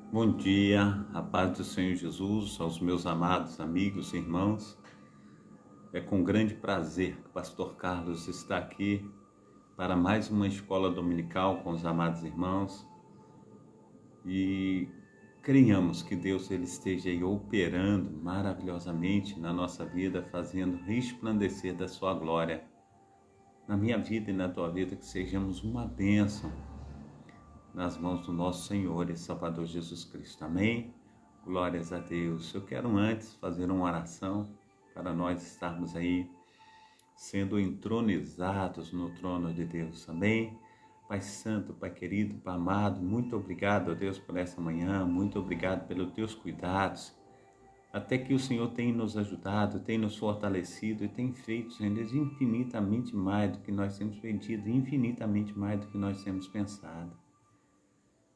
Bom dia, a paz do Senhor Jesus, aos meus amados amigos e irmãos. É com grande prazer que o pastor Carlos está aqui para mais uma escola dominical com os amados irmãos e creiamos que Deus ele esteja aí operando maravilhosamente na nossa vida, fazendo resplandecer da sua glória na minha vida e na tua vida, que sejamos uma bênção nas mãos do nosso Senhor e Salvador Jesus Cristo. Amém? Glórias a Deus. Eu quero antes fazer uma oração para nós estarmos aí sendo entronizados no trono de Deus. Amém? Pai Santo, Pai querido, Pai amado, muito obrigado a Deus por essa manhã, muito obrigado pelos teus cuidados, até que o Senhor tem nos ajudado, tem nos fortalecido e tem feito, Senhor, infinitamente mais do que nós temos pedido, infinitamente mais do que nós temos pensado.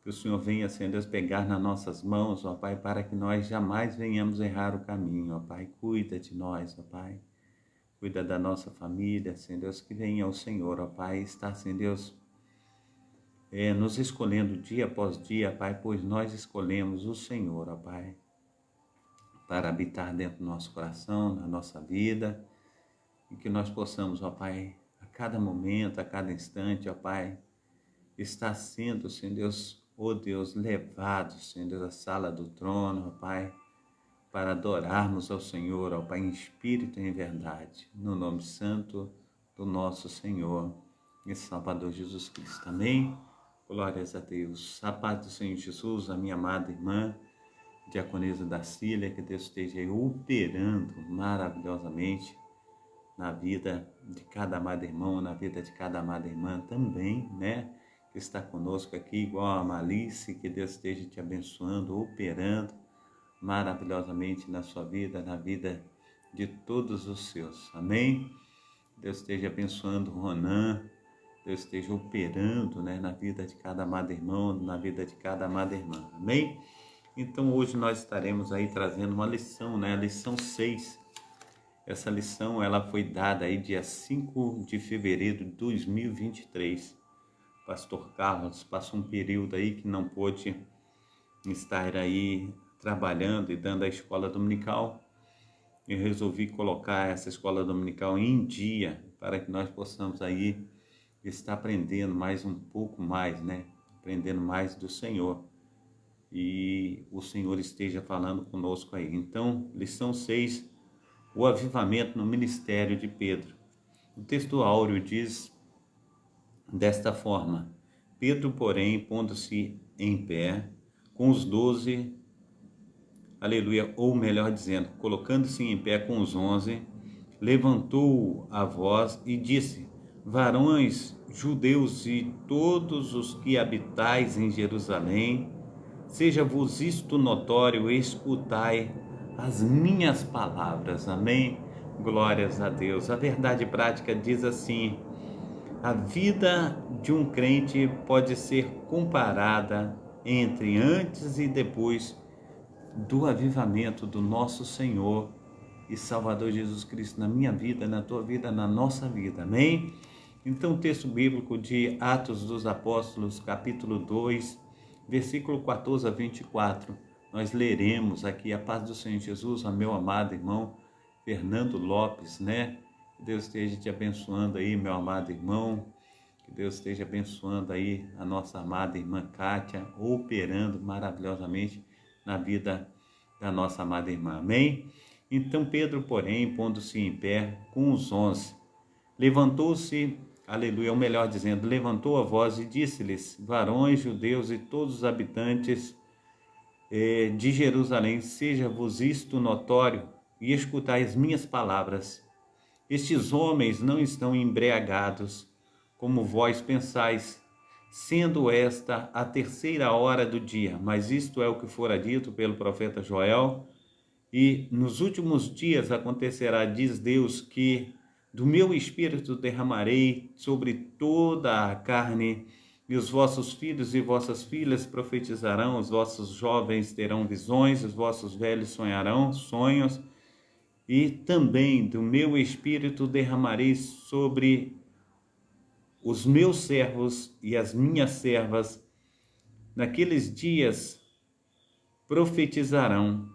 Que o Senhor venha, Senhor Deus, pegar nas nossas mãos, ó Pai, para que nós jamais venhamos errar o caminho, ó Pai. Cuida de nós, ó Pai. Cuida da nossa família, Senhor Deus, que venha o Senhor, ó Pai, está, Senhor Deus, nos escolhendo dia após dia, Pai, pois nós escolhemos o Senhor, ó Pai, para habitar dentro do nosso coração, na nossa vida, e que nós possamos, ó Pai, a cada momento, a cada instante, ó Pai, estar sendo, Senhor Deus, ó Deus, levados, Senhor Deus, à sala do trono, ó Pai, para adorarmos ao Senhor, ó Pai, em espírito e em verdade, no nome santo do nosso Senhor e Salvador Jesus Cristo. Amém? Glórias a Deus. A paz do Senhor Jesus, a minha amada irmã, diaconisa Dacília, que Deus esteja aí operando maravilhosamente na vida de cada amado irmão, na vida de cada amada irmã também, né? Que está conosco aqui, igual a Malice, que Deus esteja te abençoando, operando maravilhosamente na sua vida, na vida de todos os seus. Amém? Deus esteja abençoando o Ronan, Deus esteja operando, né, na vida de cada amado irmão, na vida de cada amada irmã. Amém? Então hoje nós estaremos aí trazendo uma lição, né, a lição 6. Essa lição ela foi dada aí dia 5 de fevereiro de 2023. Pastor Carlos passou um período aí que não pôde estar aí trabalhando e dando a escola dominical. Eu resolvi colocar essa escola dominical em dia para que nós possamos aí estar aprendendo mais um pouco mais, né? Aprendendo mais do Senhor. E o Senhor esteja falando conosco aí. Então, lição 6, o avivamento no ministério de Pedro. O texto áureo diz desta forma: Pedro, porém, pondo-se em pé, com os 12, aleluia, ou melhor dizendo, colocando-se em pé com os 11, levantou a voz e disse: varões, judeus e todos os que habitais em Jerusalém, seja-vos isto notório, escutai as minhas palavras. Amém? Glórias a Deus. A verdade prática diz assim: a vida de um crente pode ser comparada entre antes e depois do avivamento do nosso Senhor e Salvador Jesus Cristo na minha vida, na tua vida, na nossa vida. Amém? Então o texto bíblico de Atos dos Apóstolos, capítulo 2, versículo 14 a 24, nós leremos aqui: a paz do Senhor Jesus, a meu amado irmão Fernando Lopes, né? Que Deus esteja te abençoando aí, meu amado irmão. Que Deus esteja abençoando aí a nossa amada irmã Kátia, operando maravilhosamente na vida da nossa amada irmã. Amém? Então Pedro, porém, pondo-se em pé com os 11, levantou-se, aleluia, ou melhor dizendo, levantou a voz e disse-lhes: varões, judeus e todos os habitantes de Jerusalém, seja-vos isto notório e escutai as minhas palavras. Estes homens não estão embriagados, como vós pensais, sendo esta a terceira hora do dia, mas isto é o que fora dito pelo profeta Joel. E nos últimos dias acontecerá, diz Deus, que do meu espírito derramarei sobre toda a carne, e os vossos filhos e vossas filhas profetizarão, os vossos jovens terão visões, os vossos velhos sonharão sonhos, e também do meu espírito derramarei sobre os meus servos e as minhas servas. Naqueles dias profetizarão,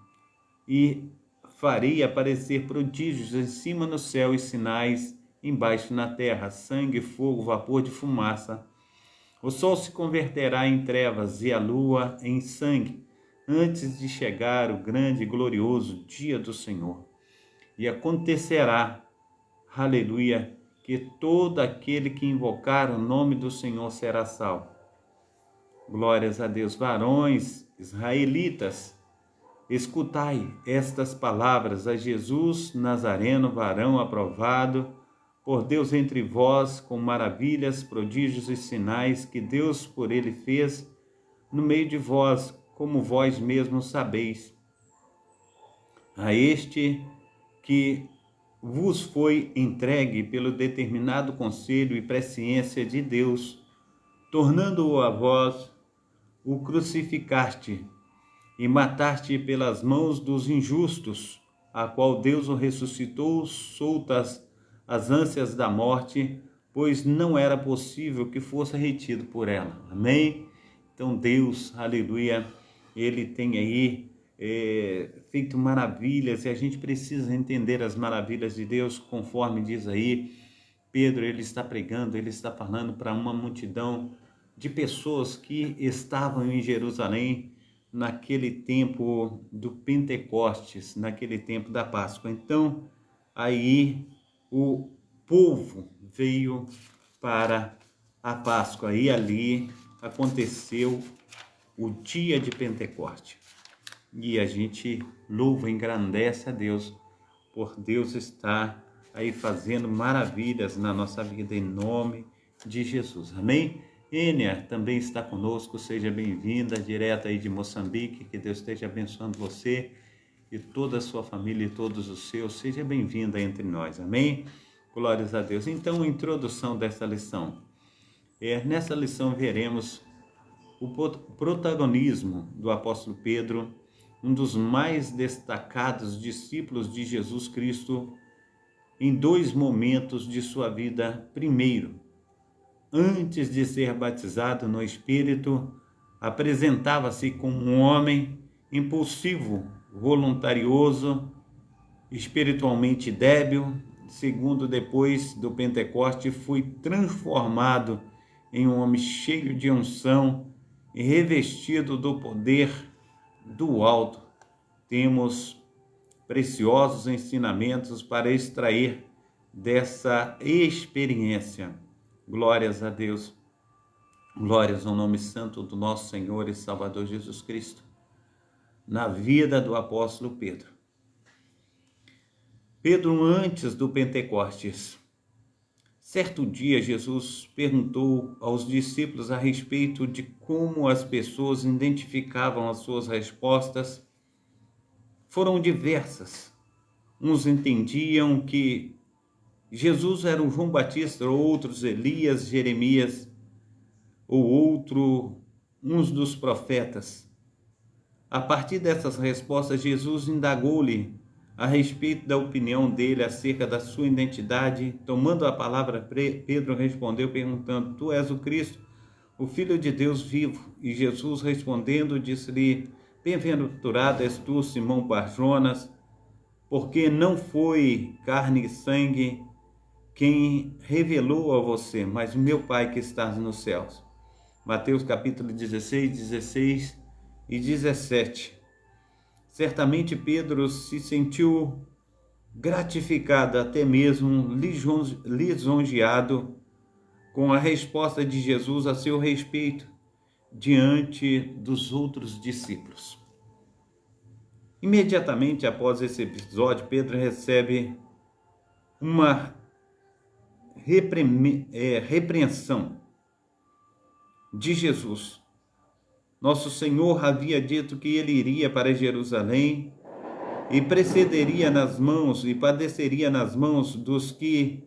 e farei aparecer prodígios em cima no céu e sinais embaixo na terra, sangue, fogo, vapor de fumaça. O sol se converterá em trevas e a lua em sangue, antes de chegar o grande e glorioso dia do Senhor. E acontecerá, aleluia, que todo aquele que invocar o nome do Senhor será salvo. Glórias a Deus. Varões israelitas, escutai estas palavras: a Jesus Nazareno, varão aprovado por Deus entre vós, com maravilhas, prodígios e sinais que Deus por ele fez no meio de vós, como vós mesmos sabeis. A este que vos foi entregue pelo determinado conselho e presciência de Deus, tornando-o a vós, o crucificaste e mataste pelas mãos dos injustos, a qual Deus o ressuscitou, soltas as ânsias da morte, pois não era possível que fosse retido por ela. Amém? Então Deus, aleluia, Ele tem aí feito maravilhas, e a gente precisa entender as maravilhas de Deus, conforme diz aí Pedro. Ele está pregando, ele está falando para uma multidão de pessoas que estavam em Jerusalém naquele tempo do Pentecostes, naquele tempo da Páscoa. Então, aí o povo veio para a Páscoa e ali aconteceu o dia de Pentecoste. E a gente louva e engrandece a Deus, por Deus estar aí fazendo maravilhas na nossa vida, em nome de Jesus. Amém? Ênia também está conosco, seja bem-vinda, direto aí de Moçambique, que Deus esteja abençoando você e toda a sua família e todos os seus, seja bem-vinda entre nós, amém? Glórias a Deus. Então, introdução dessa lição. Nessa lição veremos o protagonismo do apóstolo Pedro, um dos mais destacados discípulos de Jesus Cristo, em dois momentos de sua vida. Primeiro, antes de ser batizado no Espírito, apresentava-se como um homem impulsivo, voluntarioso, espiritualmente débil. Segundo, depois do Pentecoste, foi transformado em um homem cheio de unção e revestido do poder do alto. Temos preciosos ensinamentos para extrair dessa experiência. Glórias a Deus. Glórias ao nome santo do nosso Senhor e Salvador Jesus Cristo. Na vida do apóstolo Pedro. Pedro, antes do Pentecostes. Certo dia, Jesus perguntou aos discípulos a respeito de como as pessoas identificavam as suas respostas. Foram diversas. Uns entendiam que Jesus era o João Batista, outros Elias, Jeremias, ou uns dos profetas. A partir dessas respostas, Jesus indagou-lhe a respeito da opinião dele acerca da sua identidade. Tomando a palavra, Pedro respondeu perguntando: Tu és o Cristo, o Filho de Deus vivo? E Jesus respondendo disse-lhe: Bem-aventurado és tu, Simão Bar-Jonas, porque não foi carne e sangue quem revelou a você, mas o meu Pai que está nos céus. Mateus capítulo 16 e 17. Certamente Pedro se sentiu gratificado, até mesmo lisonjeado com a resposta de Jesus a seu respeito diante dos outros discípulos. Imediatamente após esse episódio, Pedro recebe uma repreensão de Jesus. Nosso Senhor havia dito que ele iria para Jerusalém e precederia nas mãos e padeceria nas mãos dos que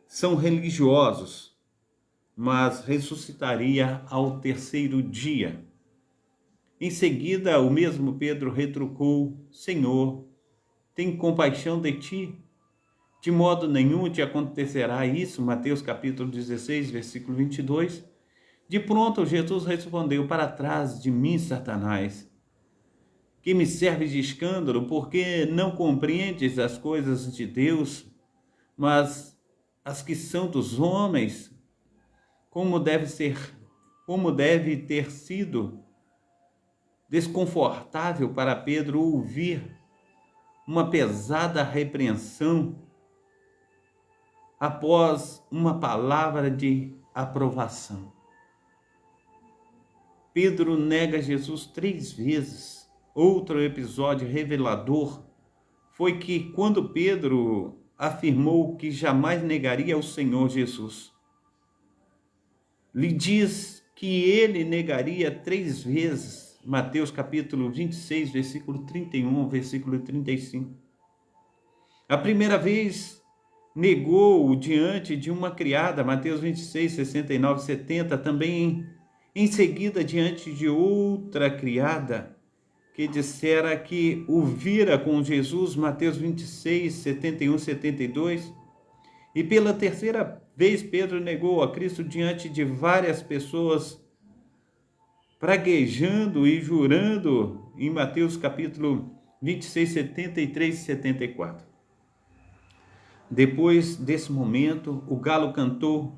são religiosos, mas ressuscitaria ao terceiro dia. Em seguida, o mesmo Pedro retrucou: Senhor, tem compaixão de ti? De modo nenhum te acontecerá isso. Mateus capítulo 16, versículo 22. De pronto, Jesus respondeu: Para trás de mim, Satanás, que me serve de escândalo, porque não compreendes as coisas de Deus, mas as que são dos homens, como deve ter sido desconfortável para Pedro ouvir uma pesada repreensão após uma palavra de aprovação. Pedro nega Jesus 3 vezes. Outro episódio revelador foi que quando Pedro afirmou que jamais negaria o Senhor Jesus, lhe diz que ele negaria 3 vezes. Mateus capítulo 26, versículo 31, versículo 35. A primeira vez negou diante de uma criada, Mateus 26, 69, 70, também em seguida diante de outra criada, que dissera que o vira com Jesus, Mateus 26, 71, 72. E pela terceira vez Pedro negou a Cristo diante de várias pessoas, praguejando e jurando em Mateus capítulo 26, 73 e 74. Depois desse momento, o galo cantou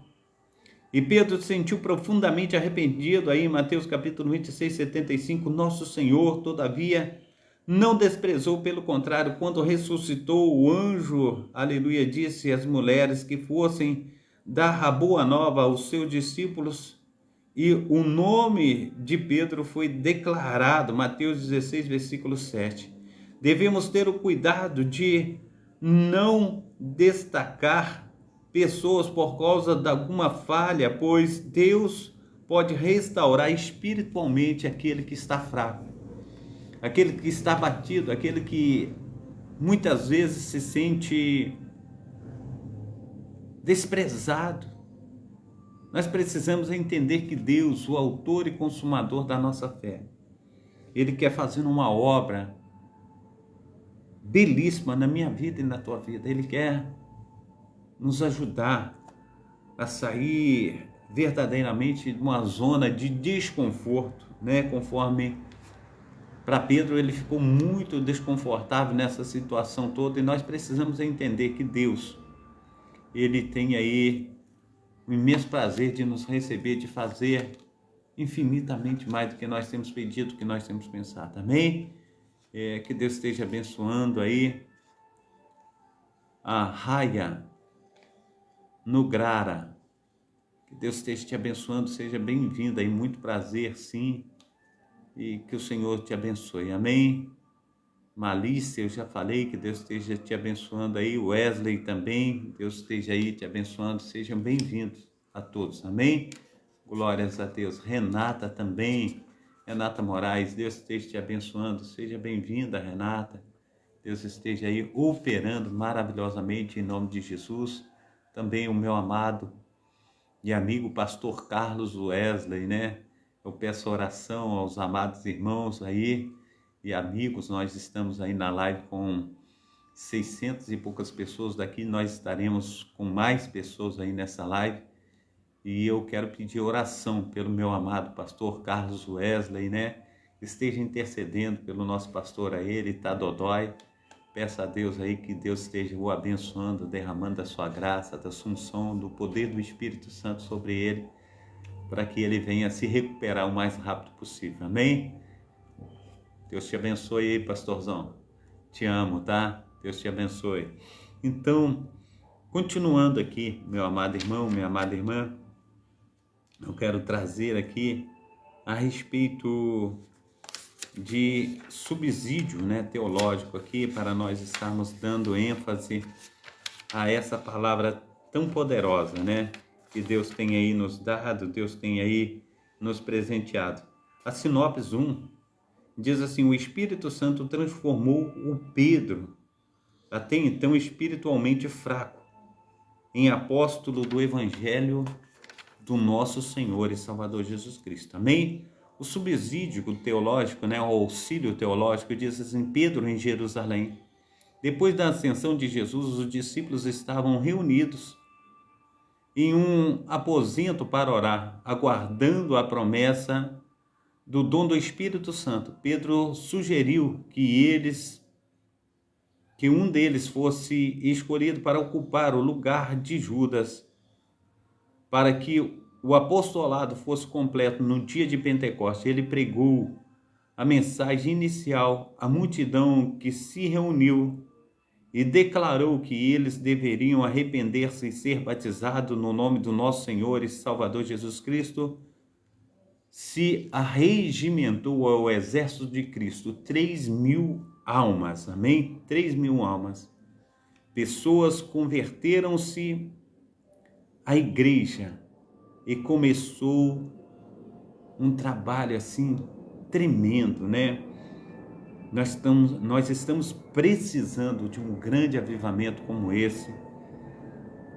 e Pedro se sentiu profundamente arrependido. Aí em Mateus capítulo 26, 75, nosso Senhor, todavia, não desprezou, pelo contrário, quando ressuscitou, o anjo, aleluia, disse às mulheres que fossem dar a boa nova aos seus discípulos, e o nome de Pedro foi declarado, Mateus 16, versículo 7. Devemos ter o cuidado de não destacar pessoas por causa de alguma falha, pois Deus pode restaurar espiritualmente aquele que está fraco, aquele que está abatido, aquele que muitas vezes se sente desprezado. Nós precisamos entender que Deus, o autor e consumador da nossa fé, Ele quer fazer uma obra belíssima na minha vida e na tua vida. Ele quer nos ajudar a sair verdadeiramente de uma zona de desconforto, né? Conforme para Pedro, ele ficou muito desconfortável nessa situação toda, e nós precisamos entender que Deus, Ele tem aí o imenso prazer de nos receber, de fazer infinitamente mais do que nós temos pedido, do que nós temos pensado. Amém? Que Deus esteja abençoando aí a Raya Nugrara. Que Deus esteja te abençoando, seja bem-vinda aí, muito prazer, sim, e que o Senhor te abençoe. Amém? Malícia, eu já falei, que Deus esteja te abençoando aí, Wesley também, Deus esteja aí te abençoando, sejam bem-vindos a todos, amém? Glórias a Deus. Renata também, Renata Moraes, Deus esteja te abençoando, seja bem-vinda, Renata, Deus esteja aí operando maravilhosamente em nome de Jesus. Também o meu amado e amigo pastor Carlos Wesley, né? Eu peço oração aos amados irmãos aí e amigos. Nós estamos aí na live com 600 e poucas pessoas. Daqui nós estaremos com mais pessoas aí nessa live, e eu quero pedir oração pelo meu amado pastor Carlos Wesley, né? Esteja intercedendo pelo nosso pastor aí, ele tá dodói. Peça a Deus aí que Deus esteja o abençoando, derramando da sua graça, da assunção, do poder do Espírito Santo sobre ele, para que ele venha se recuperar o mais rápido possível. Amém? Deus te abençoe aí, pastorzão. Te amo, tá? Deus te abençoe. Então, continuando aqui, meu amado irmão, minha amada irmã, eu quero trazer aqui a respeito de subsídio, né, teológico aqui, para nós estarmos dando ênfase a essa palavra tão poderosa, né, que Deus tem aí nos dado, Deus tem aí nos presenteado. A Sinopse 1 diz assim: o Espírito Santo transformou o Pedro, até então espiritualmente fraco, em apóstolo do Evangelho do nosso Senhor e Salvador Jesus Cristo. Amém? O subsídio teológico, né, o auxílio teológico, diz assim: Pedro em Jerusalém. Depois da ascensão de Jesus, os discípulos estavam reunidos em um aposento para orar, aguardando a promessa do dom do Espírito Santo, Pedro sugeriu que um deles fosse escolhido para ocupar o lugar de Judas, para que o apostolado fosse completo no dia de Pentecostes. Ele pregou a mensagem inicial à multidão que se reuniu e declarou que eles deveriam arrepender-se e ser batizados no nome do nosso Senhor e Salvador Jesus Cristo. Se arregimentou ao exército de Cristo 3.000 almas, amém? 3.000 almas. Pessoas converteram-se à igreja e começou um trabalho assim tremendo, né? Nós estamos precisando de um grande avivamento como esse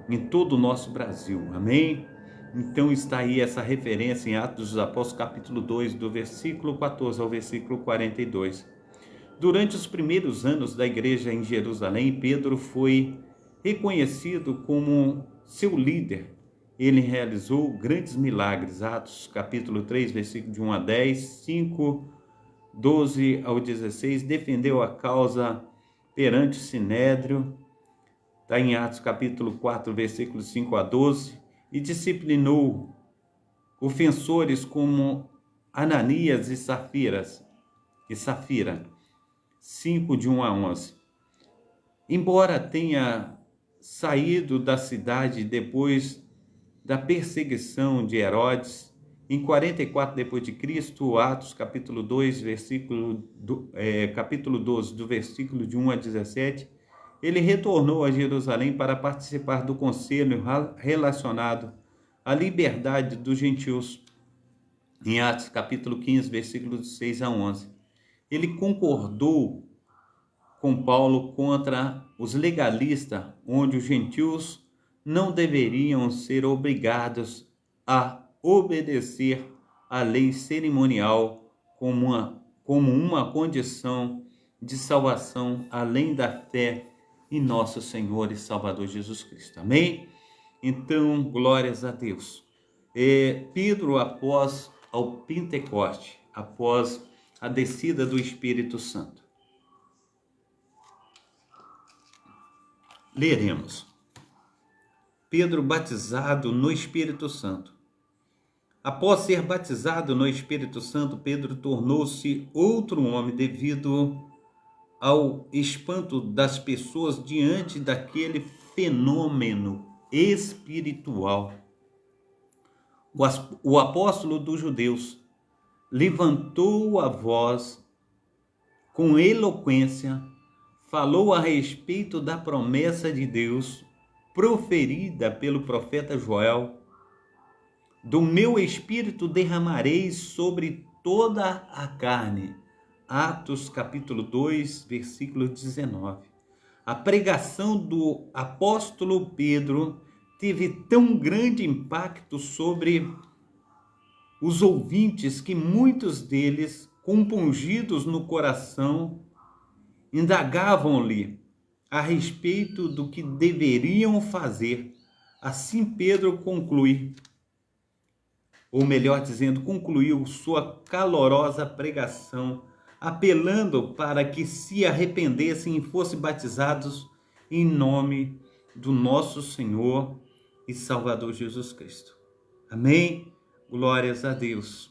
em todo o nosso Brasil, amém? Então está aí essa referência em Atos dos Apóstolos, capítulo 2, do versículo 14 ao versículo 42. Durante os primeiros anos da igreja em Jerusalém, Pedro foi reconhecido como seu líder. Ele realizou grandes milagres. Atos capítulo 3, versículo de 1 a 10, 5, 12 ao 16, defendeu a causa perante o Sinédrio. Está em Atos capítulo 4, versículos 5 a 12, e disciplinou ofensores como Ananias e Safira, 5 de 1 a 11. Embora tenha saído da cidade depois da perseguição de Herodes, em 44 depois de Cristo, Atos capítulo 2, capítulo 12, do versículo de 1 a 17, ele retornou a Jerusalém para participar do conselho relacionado à liberdade dos gentios. Em Atos capítulo 15, versículos 6 a 11. Ele concordou com Paulo contra os legalistas, onde os gentios não deveriam ser obrigados a obedecer à lei cerimonial como uma condição de salvação além da fé em nosso Senhor e Salvador Jesus Cristo. Amém? Então, glórias a Deus. Pedro, após ao Pentecoste, após a descida do Espírito Santo. Leremos. Pedro batizado no Espírito Santo. Após ser batizado no Espírito Santo, Pedro tornou-se outro homem devido ao espanto das pessoas diante daquele fenômeno espiritual. O apóstolo dos judeus levantou a voz com eloquência, falou a respeito da promessa de Deus proferida pelo profeta Joel: do meu espírito derramarei sobre toda a carne. Atos capítulo 2, versículo 19. A pregação do apóstolo Pedro teve tão grande impacto sobre os ouvintes que muitos deles, compungidos no coração, indagavam-lhe a respeito do que deveriam fazer. Assim Pedro conclui, ou melhor dizendo, concluiu sua calorosa pregação, apelando para que se arrependessem e fossem batizados em nome do nosso Senhor e Salvador Jesus Cristo. Amém? Glórias a Deus.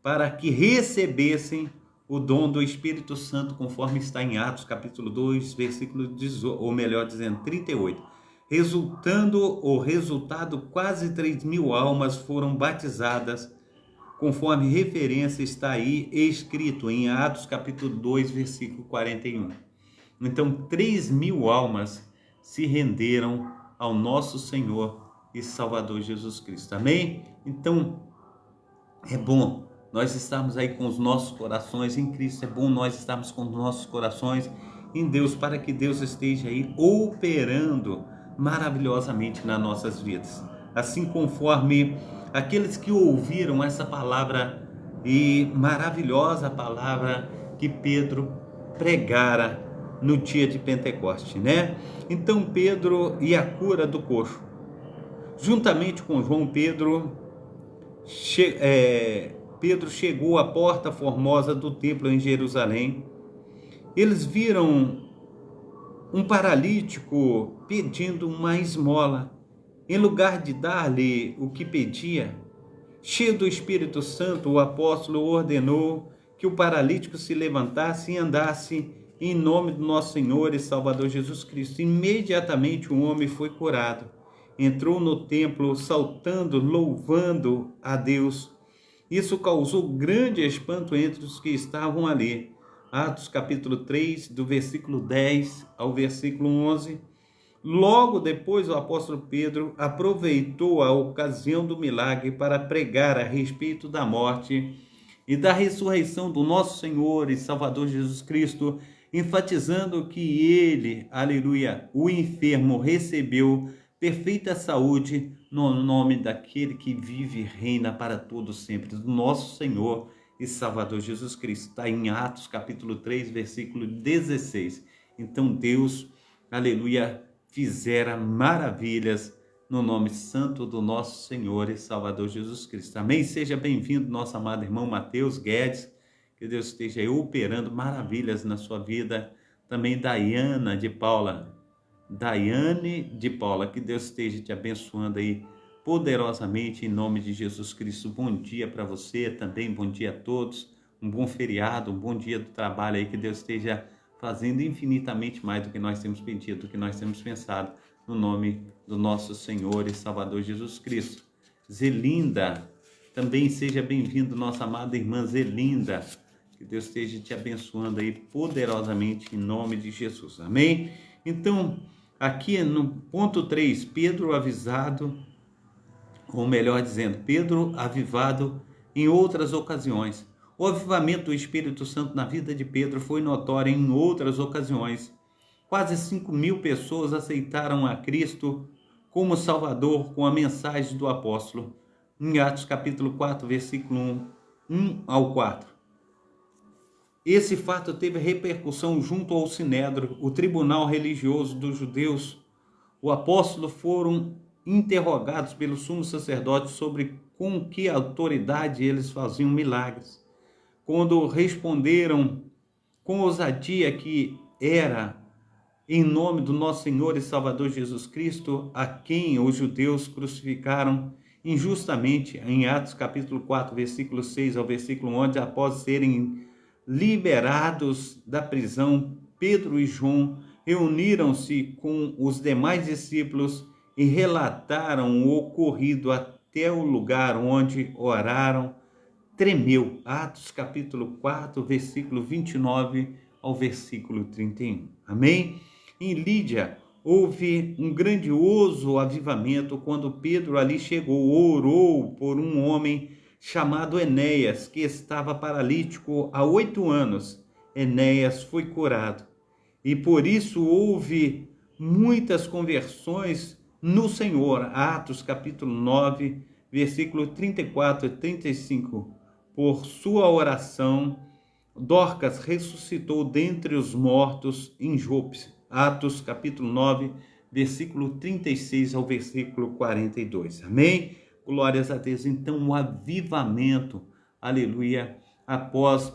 Para que recebessem o dom do Espírito Santo, conforme está em Atos capítulo 2, versículo 18, ou melhor dizendo, 38. Resultado, quase 3.000 almas foram batizadas, conforme referência está aí escrito em Atos capítulo 2, versículo 41. Então, 3.000 almas se renderam ao nosso Senhor e Salvador Jesus Cristo. Amém? Então, é bom nós estarmos aí com os nossos corações em Cristo. É bom nós estarmos com os nossos corações em Deus, para que Deus esteja aí operando maravilhosamente nas nossas vidas. Assim conforme aqueles que ouviram essa palavra e maravilhosa palavra que Pedro pregara no dia de Pentecoste, né? Então Pedro e a cura do coxo. Juntamente com João, Pedro Pedro chegou à porta formosa do templo em Jerusalém, eles viram um paralítico pedindo uma esmola. Em lugar de dar-lhe o que pedia, cheio do Espírito Santo, o apóstolo ordenou que o paralítico se levantasse e andasse em nome do nosso Senhor e Salvador Jesus Cristo. Imediatamente o homem foi curado. Entrou no templo saltando, louvando a Deus. Isso causou grande espanto entre os que estavam ali. Atos capítulo 3, do versículo 10 ao versículo 11. Logo depois, o apóstolo Pedro aproveitou a ocasião do milagre para pregar a respeito da morte e da ressurreição do nosso Senhor e Salvador Jesus Cristo, enfatizando que ele, aleluia, o enfermo recebeu perfeita saúde no nome daquele que vive e reina para todos sempre, do nosso Senhor e Salvador Jesus Cristo. Está em Atos capítulo 3, versículo 16. Então Deus, aleluia, fizera maravilhas no nome santo do nosso Senhor e Salvador Jesus Cristo. Amém? Seja bem-vindo, nosso amado irmão Mateus Guedes. Que Deus esteja aí operando maravilhas na sua vida. Também Daiane de Paula, que Deus esteja te abençoando aí poderosamente em nome de Jesus Cristo. Bom dia para você também, bom dia a todos. Um bom feriado, um bom dia do trabalho aí, que Deus esteja fazendo infinitamente mais do que nós temos pedido, do que nós temos pensado, no nome do nosso Senhor e Salvador Jesus Cristo. Zelinda, também seja bem-vindo, nossa amada irmã Zelinda, que Deus esteja te abençoando aí poderosamente em nome de Jesus, amém? Então, aqui no ponto 3, Pedro avisado, ou melhor dizendo, Pedro avivado em outras ocasiões. O avivamento do Espírito Santo na vida de Pedro foi notório em outras ocasiões. Quase 5.000 pessoas aceitaram a Cristo como Salvador com a mensagem do apóstolo. Em Atos capítulo 4, versículo 1 ao 4. Esse fato teve repercussão junto ao Sinédrio, o tribunal religioso dos judeus. O apóstolo foram interrogados pelo sumo sacerdote sobre com que autoridade eles faziam milagres. Quando responderam com ousadia que era em nome do nosso Senhor e Salvador Jesus Cristo, a quem os judeus crucificaram injustamente, em Atos capítulo 4, versículo 6 ao versículo 11, após serem liberados da prisão, Pedro e João reuniram-se com os demais discípulos e relataram o ocorrido até o lugar onde oraram. Tremeu. Atos capítulo 4, versículo 29 ao versículo 31. Amém? Em Lídia, houve um grandioso avivamento quando Pedro ali chegou, orou por um homem chamado Enéas, que estava paralítico há 8 anos. Enéas foi curado. E por isso houve muitas conversões no Senhor. Atos capítulo 9, versículo 34 e 35. Por sua oração, Dorcas ressuscitou dentre os mortos em Jope. Atos capítulo 9, versículo 36 ao versículo 42. Amém? Glórias a Deus. Então, o avivamento, aleluia, após,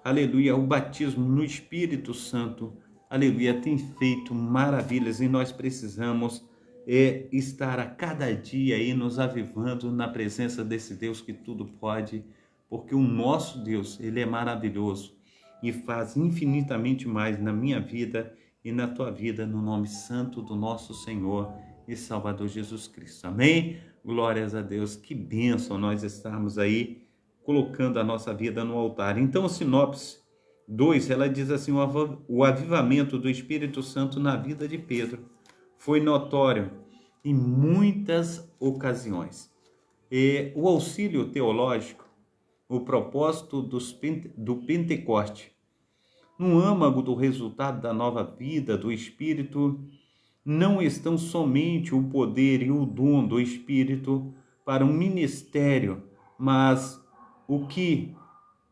aleluia, o batismo no Espírito Santo, aleluia, tem feito maravilhas e nós precisamos estar a cada dia aí nos avivando na presença desse Deus que tudo pode, porque o nosso Deus, ele é maravilhoso e faz infinitamente mais na minha vida e na tua vida, no nome santo do nosso Senhor e Salvador Jesus Cristo. Amém? Glórias a Deus. Que bênção nós estarmos aí colocando a nossa vida no altar. Então, Sinopse 2, ela diz assim: o avivamento do Espírito Santo na vida de Pedro foi notório em muitas ocasiões. E o auxílio teológico, o propósito do Pentecoste, no âmago do resultado da nova vida do Espírito, não estão somente o poder e o dom do Espírito para um ministério, mas o que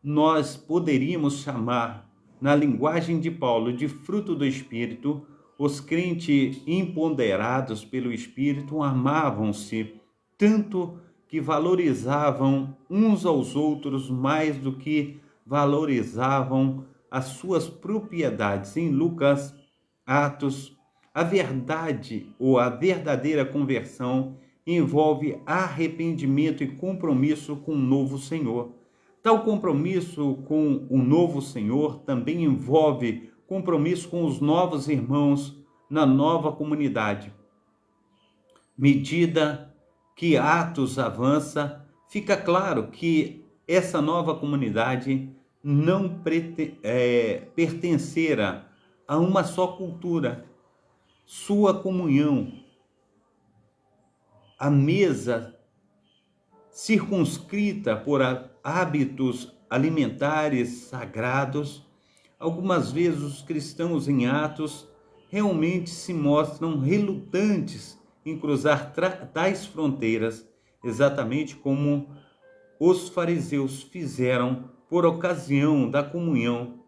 nós poderíamos chamar, na linguagem de Paulo, de fruto do Espírito. Os crentes empoderados pelo Espírito amavam-se tanto que que valorizavam uns aos outros mais do que valorizavam as suas propriedades. Em Lucas, Atos, a verdade ou a verdadeira conversão envolve arrependimento e compromisso com o novo Senhor. Tal compromisso com o novo Senhor também envolve compromisso com os novos irmãos na nova comunidade. Medida que Atos avança, fica claro que essa nova comunidade não pertencera a uma só cultura. Sua comunhão, a mesa circunscrita por hábitos alimentares sagrados. Algumas vezes os cristãos em Atos realmente se mostram relutantes em cruzar tais fronteiras, exatamente como os fariseus fizeram por ocasião da comunhão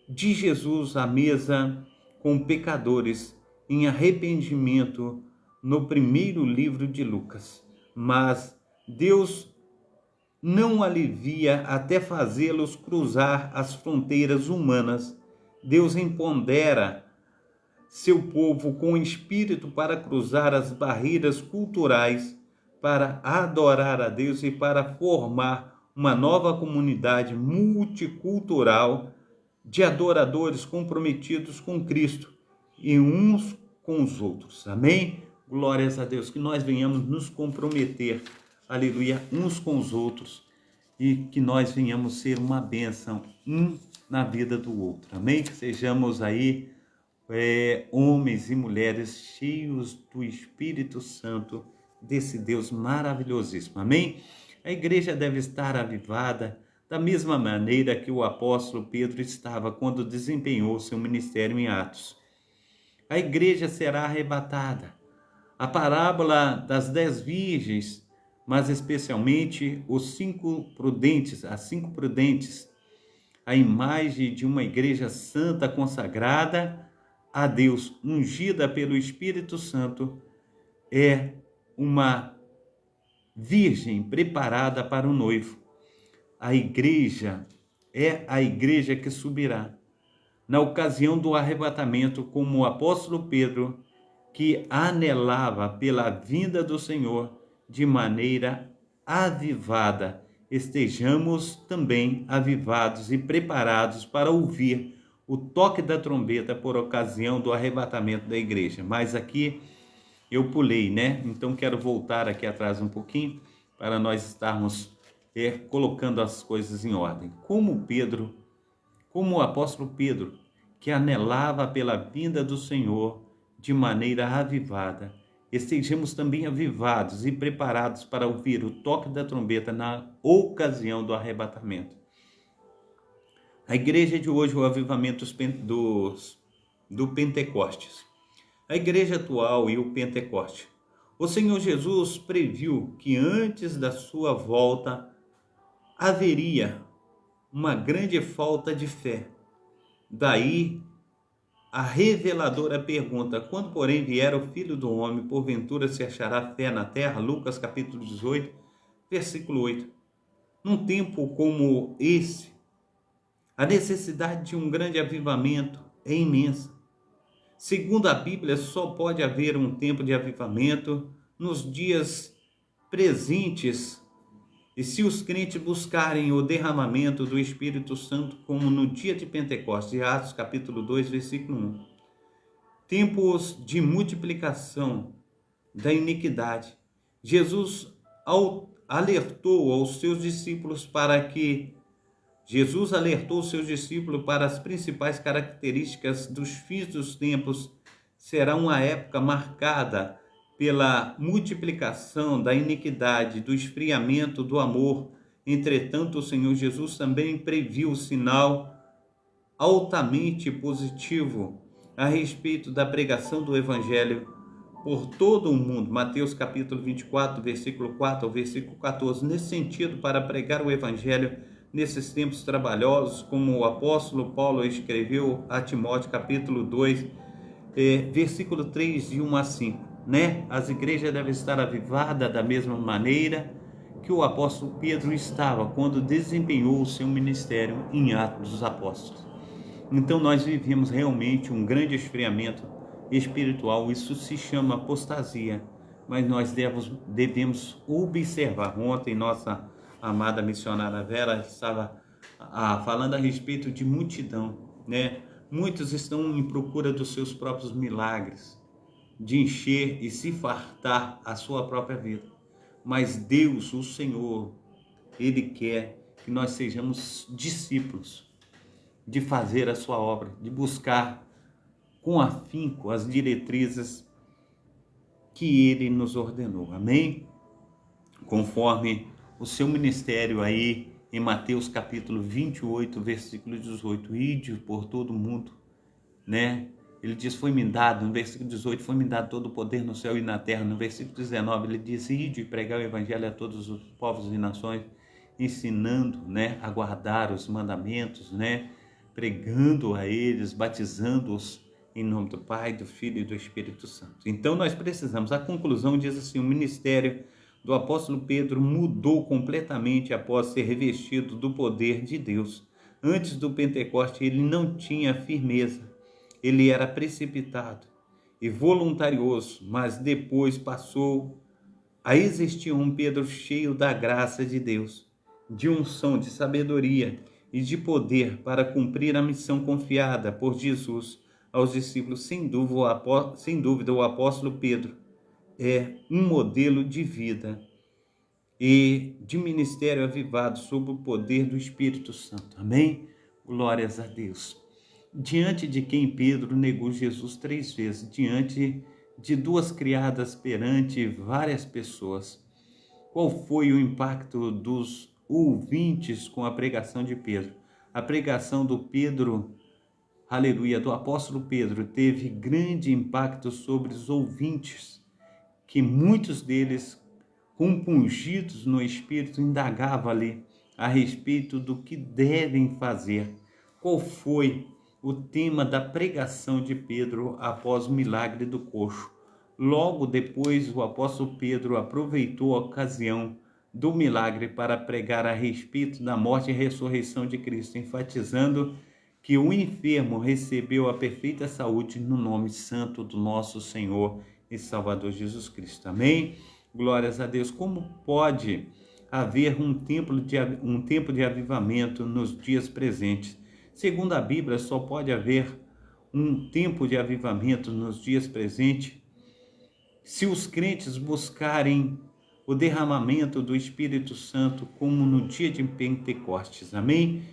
de Jesus à mesa com pecadores em arrependimento no primeiro livro de Lucas. Mas Deus não alivia até fazê-los cruzar as fronteiras humanas. Deus empodera seu povo com espírito para cruzar as barreiras culturais, para adorar a Deus e para formar uma nova comunidade multicultural de adoradores comprometidos com Cristo e uns com os outros. Amém? Glórias a Deus, que nós venhamos nos comprometer, aleluia, uns com os outros e que nós venhamos ser uma bênção um na vida do outro. Amém? Que sejamos aí homens e mulheres cheios do Espírito Santo, desse Deus maravilhosíssimo. Amém? A igreja deve estar avivada da mesma maneira que o apóstolo Pedro estava quando desempenhou seu ministério em Atos. A igreja será arrebatada. A parábola das 10 virgens, mas especialmente as 5 prudentes, a imagem de uma igreja santa consagrada a Deus, ungida pelo Espírito Santo, é uma virgem preparada para o noivo. A igreja é a igreja que subirá na ocasião do arrebatamento, como o apóstolo Pedro, que anelava pela vinda do Senhor de maneira avivada. Estejamos também avivados e preparados para ouvir o toque da trombeta por ocasião do arrebatamento da igreja. Mas aqui eu pulei, né? Então quero voltar aqui atrás um pouquinho para nós estarmos colocando as coisas em ordem. Como o apóstolo Pedro, que anelava pela vinda do Senhor de maneira avivada, estejamos também avivados e preparados para ouvir o toque da trombeta na ocasião do arrebatamento. A igreja de hoje, o avivamento do Pentecostes. A igreja atual e o Pentecoste. O Senhor Jesus previu que antes da sua volta haveria uma grande falta de fé. Daí a reveladora pergunta: quando, porém, vier o Filho do Homem, porventura se achará fé na terra? Lucas capítulo 18, versículo 8. Num tempo como esse, a necessidade de um grande avivamento é imensa. Segundo a Bíblia, só pode haver um tempo de avivamento nos dias presentes, e se os crentes buscarem o derramamento do Espírito Santo, como no dia de Pentecostes, Atos capítulo 2, versículo 1. Tempos de multiplicação da iniquidade. Jesus alertou seus discípulos para as principais características dos fins dos tempos. Será uma época marcada pela multiplicação da iniquidade, do esfriamento do amor. Entretanto, o Senhor Jesus também previu o sinal altamente positivo a respeito da pregação do Evangelho por todo o mundo. Mateus capítulo 24, versículo 4 ao versículo 14. Nesse sentido, para pregar o Evangelho nesses tempos trabalhosos, como o apóstolo Paulo escreveu a Timóteo capítulo 2, versículo 3, de 1 a 5. As igrejas devem estar avivadas da mesma maneira, que o apóstolo Pedro estava quando desempenhou o seu ministério em Atos dos Apóstolos. Então nós vivemos realmente um grande esfriamento espiritual, isso se chama apostasia, mas nós devemos observar. Ontem nossa amada missionária Vera estava falando a respeito de multidão, né? Muitos estão em procura dos seus próprios milagres, de encher e se fartar a sua própria vida. Mas Deus, o Senhor, Ele quer que nós sejamos discípulos, de fazer a sua obra, de buscar com afinco as diretrizes que Ele nos ordenou. Amém? Conforme o seu ministério aí em Mateus capítulo 28, versículo 18, ide por todo mundo, né? Ele diz, foi-me dado, no versículo 18, foi-me dado todo o poder no céu e na terra. No versículo 19, ele diz, ide e pregar o evangelho a todos os povos e nações, ensinando, né, a guardar os mandamentos, né, pregando a eles, batizando-os em nome do Pai, do Filho e do Espírito Santo. Então nós precisamos, a conclusão diz assim, o ministério do apóstolo Pedro mudou completamente após ser revestido do poder de Deus. Antes do Pentecoste ele não tinha firmeza, ele era precipitado e voluntarioso, mas depois passou a existir um Pedro cheio da graça de Deus, de unção, de sabedoria e de poder para cumprir a missão confiada por Jesus aos discípulos. Sem dúvida, o apóstolo Pedro é um modelo de vida e de ministério avivado sob o poder do Espírito Santo. Amém? Glórias a Deus. Diante de quem Pedro negou Jesus 3 vezes, diante de 2 criadas perante várias pessoas. Qual foi o impacto dos ouvintes com a pregação de Pedro? A pregação do Pedro, aleluia, do apóstolo Pedro, teve grande impacto sobre os ouvintes, que muitos deles, compungidos no Espírito, indagavam ali a respeito do que devem fazer. Qual foi o tema da pregação de Pedro após o milagre do coxo? Logo depois, o apóstolo Pedro aproveitou a ocasião do milagre para pregar a respeito da morte e ressurreição de Cristo, enfatizando que o enfermo recebeu a perfeita saúde no nome santo do nosso Senhor e Salvador Jesus Cristo. Amém? Glórias a Deus. Como pode haver um tempo de avivamento nos dias presentes? Segundo a Bíblia, só pode haver um tempo de avivamento nos dias presentes se os crentes buscarem o derramamento do Espírito Santo como no dia de Pentecostes. Amém?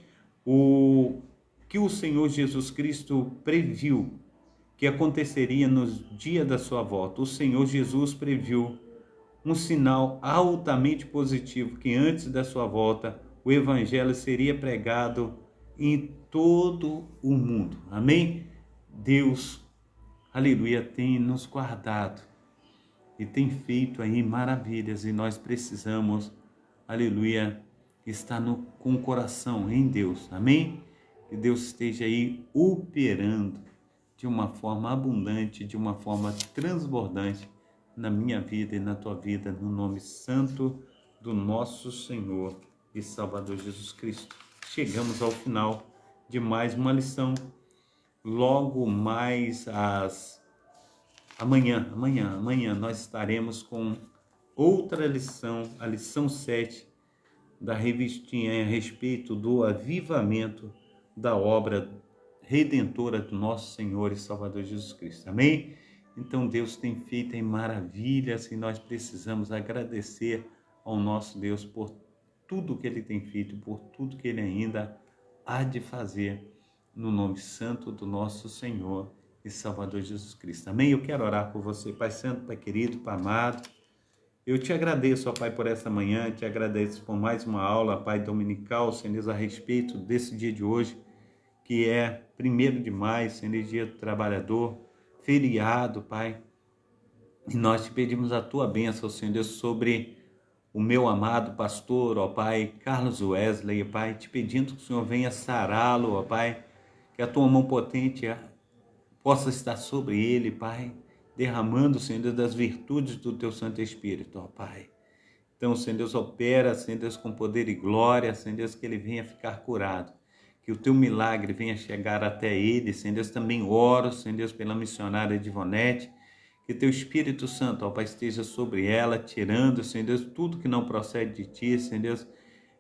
O que o Senhor Jesus Cristo previu que aconteceria no dia da sua volta. O Senhor Jesus previu um sinal altamente positivo, que antes da sua volta o evangelho seria pregado em todo o mundo. Amém? Deus, aleluia, tem nos guardado e tem feito aí maravilhas, e nós precisamos, aleluia, estar com o coração em Deus. Amém? Que Deus esteja aí operando de uma forma abundante, de uma forma transbordante na minha vida e na tua vida, no nome santo do nosso Senhor e Salvador Jesus Cristo. Chegamos ao final de mais uma lição. Logo mais amanhã nós estaremos com outra lição, a lição 7 da revistinha a respeito do avivamento da obra redentora do nosso Senhor e Salvador Jesus Cristo. Amém? Então Deus tem feito em maravilhas e nós precisamos agradecer ao nosso Deus por tudo que Ele tem feito, por tudo que Ele ainda há de fazer, no nome santo do nosso Senhor e Salvador Jesus Cristo. Amém? Eu quero orar por você, Pai Santo, Pai querido, Pai amado. Eu te agradeço, ó Pai, por essa manhã, te agradeço por mais uma aula, Pai, dominical, Senhor Deus, a respeito desse dia de hoje, que é 1º de maio, Senhor, dia do trabalhador, feriado, Pai. E nós te pedimos a tua bênção, Senhor Deus, sobre o meu amado pastor, ó Pai, Carlos Wesley, ó Pai, te pedindo que o Senhor venha sará-lo, ó Pai, que a tua mão potente possa estar sobre ele, Pai, derramando, Senhor Deus, das virtudes do teu Santo Espírito, ó Pai. Então, Senhor Deus, opera, Senhor Deus, com poder e glória, Senhor Deus, que ele venha ficar curado, que o teu milagre venha chegar até ele. Senhor Deus, também oro, Senhor Deus, pela missionária Divonete, que teu Espírito Santo, ó Pai, esteja sobre ela, tirando, Senhor Deus, tudo que não procede de ti, Senhor Deus,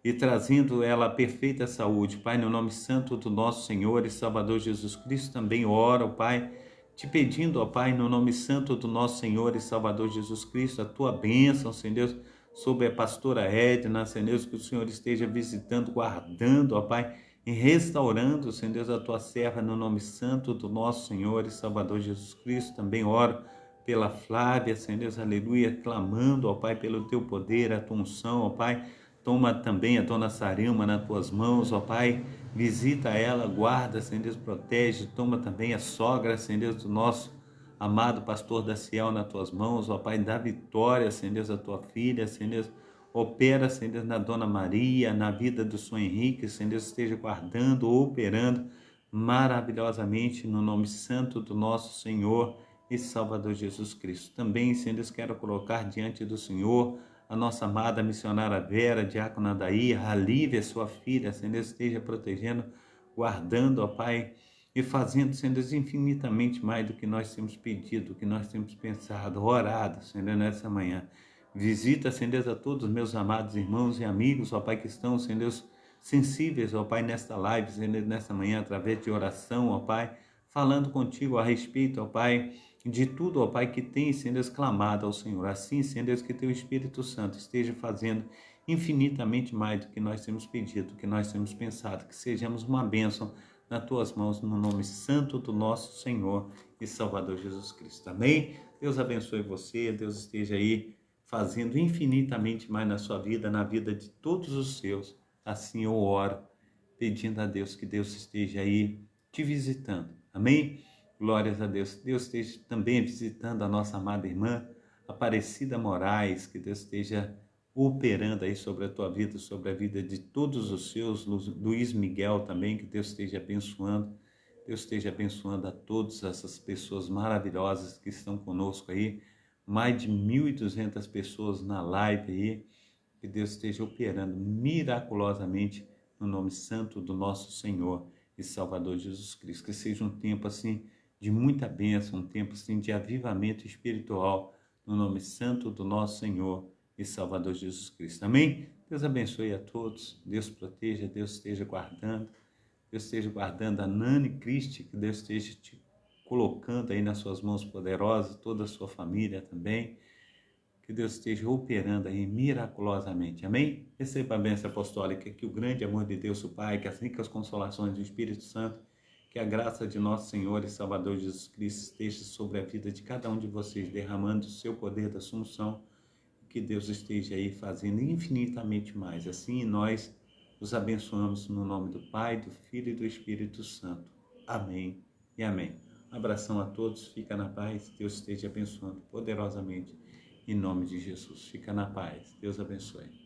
e trazendo ela a perfeita saúde. Pai, no nome santo do nosso Senhor e Salvador Jesus Cristo, também oro, Pai, te pedindo, ó Pai, no nome santo do nosso Senhor e Salvador Jesus Cristo, a tua bênção, Senhor Deus, sobre a pastora Edna, Senhor Deus, que o Senhor esteja visitando, guardando, ó Pai, e restaurando, Senhor Deus, a tua serva, no nome santo do nosso Senhor e Salvador Jesus Cristo. Também oro pela Flávia, Senhor Deus, aleluia, clamando, ó Pai, pelo teu poder, a tua unção, ó Pai. Toma também a dona Sarilma nas tuas mãos, ó Pai, visita ela, guarda, Senhor Deus, protege. Toma também a sogra, Senhor Deus, do nosso amado pastor Daciel nas tuas mãos, ó Pai, dá vitória, Senhor Deus, a tua filha, Senhor Deus, opera, Senhor Deus, na dona Maria, na vida do São Henrique, Senhor Deus, esteja guardando, operando maravilhosamente no nome santo do nosso Senhor e Salvador Jesus Cristo. Também, Senhor Deus, quero colocar diante do Senhor a nossa amada missionária Vera, diácona Daí, a Lívia, sua filha, Senhor Deus, esteja protegendo, guardando, ó Pai, e fazendo, Senhor Deus, infinitamente mais do que nós temos pedido, do que nós temos pensado, orado, Senhor, nessa manhã. Visita, Senhor Deus, a todos os meus amados irmãos e amigos, ó Pai, que estão, Senhor Deus, sensíveis, ó Pai, nesta live, Senhor Deus, nessa manhã, através de oração, ó Pai, falando contigo a respeito, ó Pai, de tudo, ó Pai, que tem, Senhor Deus, clamado ao Senhor. Assim, Senhor Deus, que teu Espírito Santo esteja fazendo infinitamente mais do que nós temos pedido, do que nós temos pensado, que sejamos uma bênção nas tuas mãos, no nome santo do nosso Senhor e Salvador Jesus Cristo. Amém? Deus abençoe você, Deus esteja aí fazendo infinitamente mais na sua vida, na vida de todos os seus. Assim eu oro, pedindo a Deus que Deus esteja aí te visitando. Amém? Glórias a Deus. Deus esteja também visitando a nossa amada irmã Aparecida Moraes, que Deus esteja operando aí sobre a tua vida, sobre a vida de todos os seus, Luiz Miguel também, que Deus esteja abençoando. Deus esteja abençoando a todas essas pessoas maravilhosas que estão conosco aí, mais de 1.200 pessoas na live aí, que Deus esteja operando miraculosamente no nome santo do nosso Senhor e Salvador Jesus Cristo. Que seja um tempo assim de muita bênção, um tempo assim de avivamento espiritual no nome santo do nosso Senhor e Salvador Jesus Cristo. Amém? Deus abençoe a todos, Deus proteja, Deus esteja guardando, Deus esteja guardando a Nani Cristi, que Deus esteja te colocando aí nas suas mãos poderosas, toda a sua família também, que Deus esteja operando aí miraculosamente. Amém? Receba a bênção apostólica, que o grande amor de Deus, o Pai, que as ricas consolações do Espírito Santo, que a graça de nosso Senhor e Salvador Jesus Cristo esteja sobre a vida de cada um de vocês, derramando o seu poder da assunção, que Deus esteja aí fazendo infinitamente mais. Assim nós os abençoamos no nome do Pai, do Filho e do Espírito Santo. Amém e amém. Um abração a todos, fica na paz, Deus esteja abençoando poderosamente em nome de Jesus. Fica na paz, Deus abençoe.